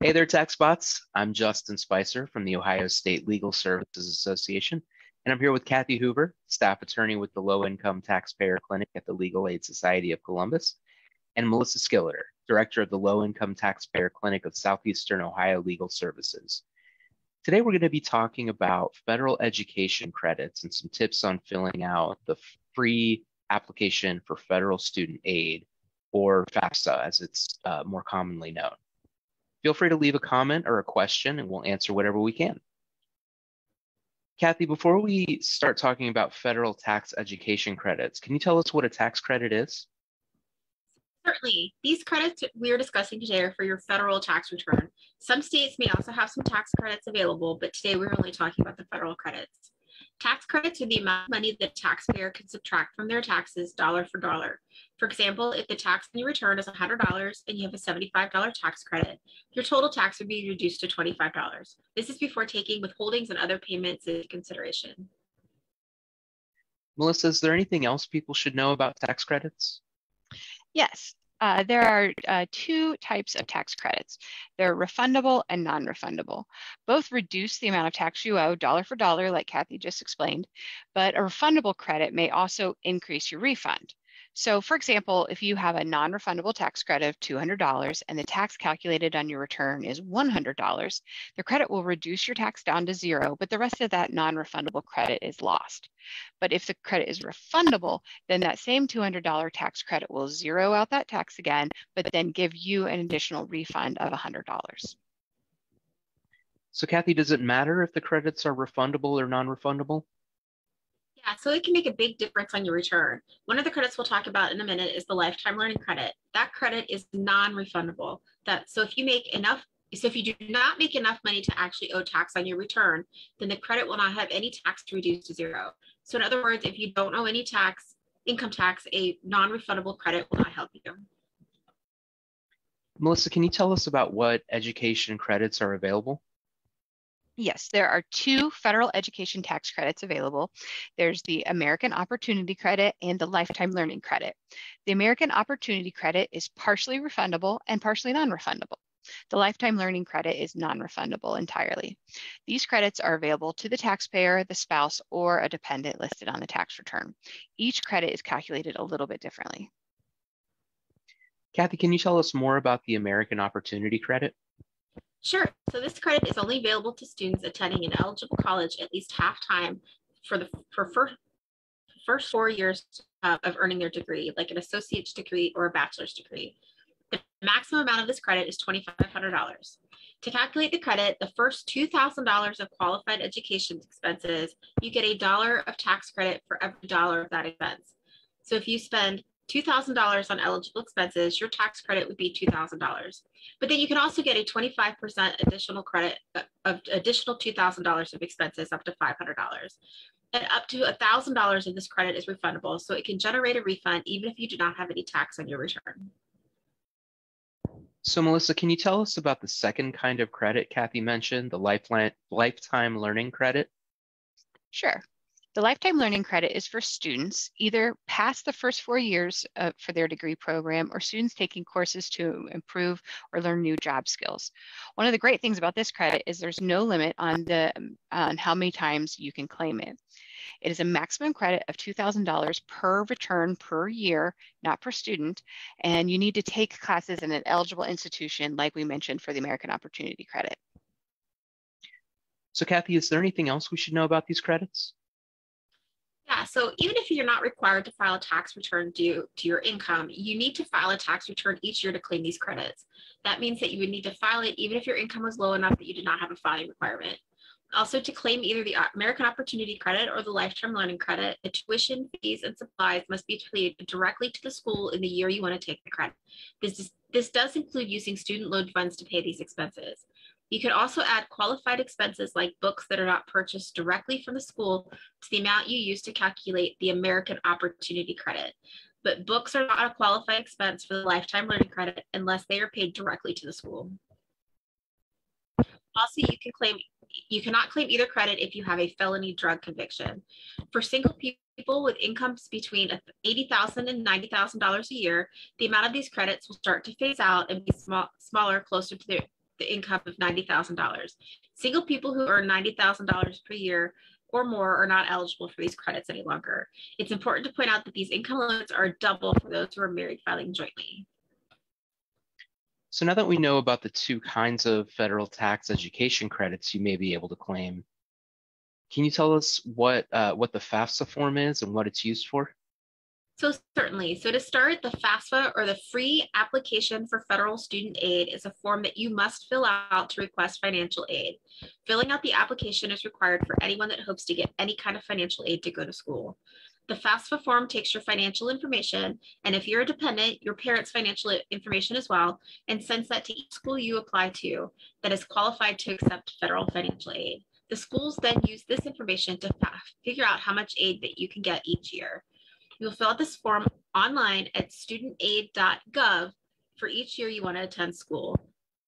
Hey there, TaxBots. I'm Justin Spicer from the Ohio State Legal Services Association, and I'm here with Kathy Hoover, staff attorney with the Low Income Taxpayer Clinic at the Legal Aid Society of Columbus, and Melissa Skilleter, director of the Low Income Taxpayer Clinic of Southeastern Ohio Legal Services. Today, we're going to be talking about federal education credits and some tips on filling out the free application for federal student aid, or FAFSA, as it's more commonly known. Feel free to leave a comment or a question and we'll answer whatever we can. Kathy, before we start talking about federal tax education credits, can you tell us what a tax credit is? Certainly. These credits we are discussing today are for your federal tax return. Some states may also have some tax credits available, but today we're only talking about the federal credits. Tax credits are the amount of money the taxpayer can subtract from their taxes dollar for dollar. For example, if the tax on your return is $100 and you have a $75 tax credit, your total tax would be reduced to $25. This is before taking withholdings and other payments into consideration. Melissa, is there anything else people should know about tax credits? Yes, there are two types of tax credits. They're refundable and non-refundable. Both reduce the amount of tax you owe dollar for dollar, like Kathy just explained, but a refundable credit may also increase your refund. So for example, if you have a non-refundable tax credit of $200 and the tax calculated on your return is $100, the credit will reduce your tax down to zero, but the rest of that non-refundable credit is lost. But if the credit is refundable, then that same $200 tax credit will zero out that tax again, but then give you an additional refund of $100. So Kathy, does it matter if the credits are refundable or non-refundable? Yeah, so it can make a big difference on your return. One of the credits we'll talk about in a minute is the lifetime learning credit. That credit is non-refundable. So if you do not make enough money to actually owe tax on your return, then the credit will not have any tax reduced to zero. So in other words, if you don't owe any income tax, a non-refundable credit will not help you. Melissa, can you tell us about what education credits are available? Yes, there are two federal education tax credits available. There's the American Opportunity Credit and the Lifetime Learning Credit. The American Opportunity Credit is partially refundable and partially non-refundable. The Lifetime Learning Credit is non-refundable entirely. These credits are available to the taxpayer, the spouse, or a dependent listed on the tax return. Each credit is calculated a little bit differently. Kathy, can you tell us more about the American Opportunity Credit? Sure. So this credit is only available to students attending an eligible college at least half-time for first 4 years of earning their degree, like an associate's degree or a bachelor's degree. The maximum amount of this credit is $2,500. To calculate the credit, the first $2,000 of qualified education expenses, you get $1 of tax credit for every dollar of that expense. So if you spend $2,000 on eligible expenses, your tax credit would be $2,000. But then you can also get a 25% additional credit of additional $2,000 of expenses up to $500. And up to $1,000 of this credit is refundable, so it can generate a refund even if you do not have any tax on your return. So Melissa, can you tell us about the second kind of credit Kathy mentioned, the lifetime learning credit? Sure. The Lifetime Learning Credit is for students either past the first 4 years for their degree program or students taking courses to improve or learn new job skills. One of the great things about this credit is there's no limit on how many times you can claim it. It is a maximum credit of $2,000 per return per year, not per student, and you need to take classes in an eligible institution like we mentioned for the American Opportunity Credit. So Kathy, is there anything else we should know about these credits? Yeah, so even if you're not required to file a tax return due to your income, you need to file a tax return each year to claim these credits. That means that you would need to file it even if your income was low enough that you did not have a filing requirement. Also, to claim either the American Opportunity Credit or the Lifetime Learning Credit, the tuition, fees, and supplies must be paid directly to the school in the year you want to take the credit. This does include using student loan funds to pay these expenses. You can also add qualified expenses like books that are not purchased directly from the school to the amount you use to calculate the American Opportunity Credit. But books are not a qualified expense for the Lifetime Learning Credit unless they are paid directly to the school. Also, you cannot claim either credit if you have a felony drug conviction. For single people with incomes between $80,000 and $90,000 a year, the amount of these credits will start to phase out and be smaller closer to the income of $90,000. Single people who earn $90,000 per year or more are not eligible for these credits any longer. It's important to point out that these income limits are double for those who are married filing jointly. So now that we know about the two kinds of federal tax education credits you may be able to claim, can you tell us what the FAFSA form is and what it's used for? So certainly. So to start, the FAFSA, or the Free Application for Federal Student Aid, is a form that you must fill out to request financial aid. Filling out the application is required for anyone that hopes to get any kind of financial aid to go to school. The FAFSA form takes your financial information, and if you're a dependent, your parents' financial information as well, and sends that to each school you apply to that is qualified to accept federal financial aid. The schools then use this information to figure out how much aid that you can get each year. You'll fill out this form online at studentaid.gov for each year you want to attend school.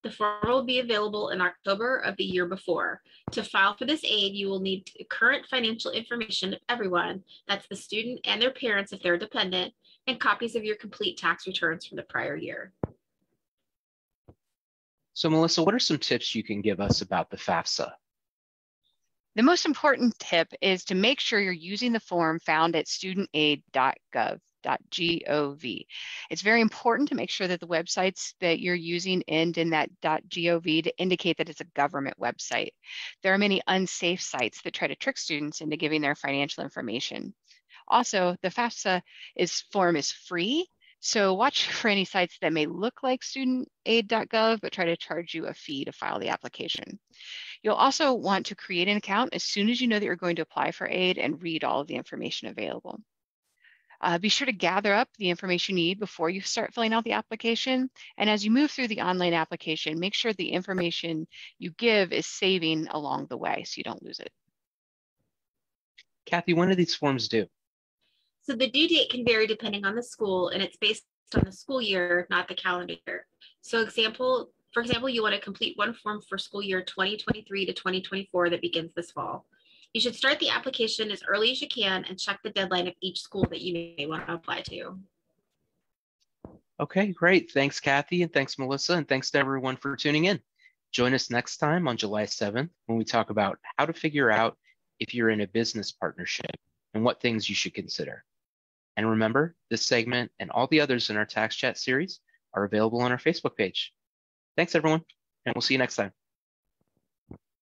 The form will be available in October of the year before. To file for this aid, you will need current financial information of everyone, that's the student and their parents if they're dependent, and copies of your complete tax returns from the prior year. So Melissa, what are some tips you can give us about the FAFSA? The most important tip is to make sure you're using the form found at studentaid.gov.gov. It's very important to make sure that the websites that you're using end in that .gov to indicate that it's a government website. There are many unsafe sites that try to trick students into giving their financial information. Also, the FAFSA form is free, so watch for any sites that may look like studentaid.gov but try to charge you a fee to file the application. You'll also want to create an account as soon as you know that you're going to apply for aid and read all of the information available. Be sure to gather up the information you need before you start filling out the application. And as you move through the online application, make sure the information you give is saving along the way so you don't lose it. Kathy, when do these forms due? So the due date can vary depending on the school, and it's based on the school year, not the calendar year. So for example, you want to complete one form for school year 2023 to 2024 that begins this fall. You should start the application as early as you can and check the deadline of each school that you may want to apply to. Okay, great. Thanks, Kathy, and thanks, Melissa, and thanks to everyone for tuning in. Join us next time on July 7th when we talk about how to figure out if you're in a business partnership and what things you should consider. And remember, this segment and all the others in our Tax Chat series are available on our Facebook page. Thanks, everyone, and we'll see you next time.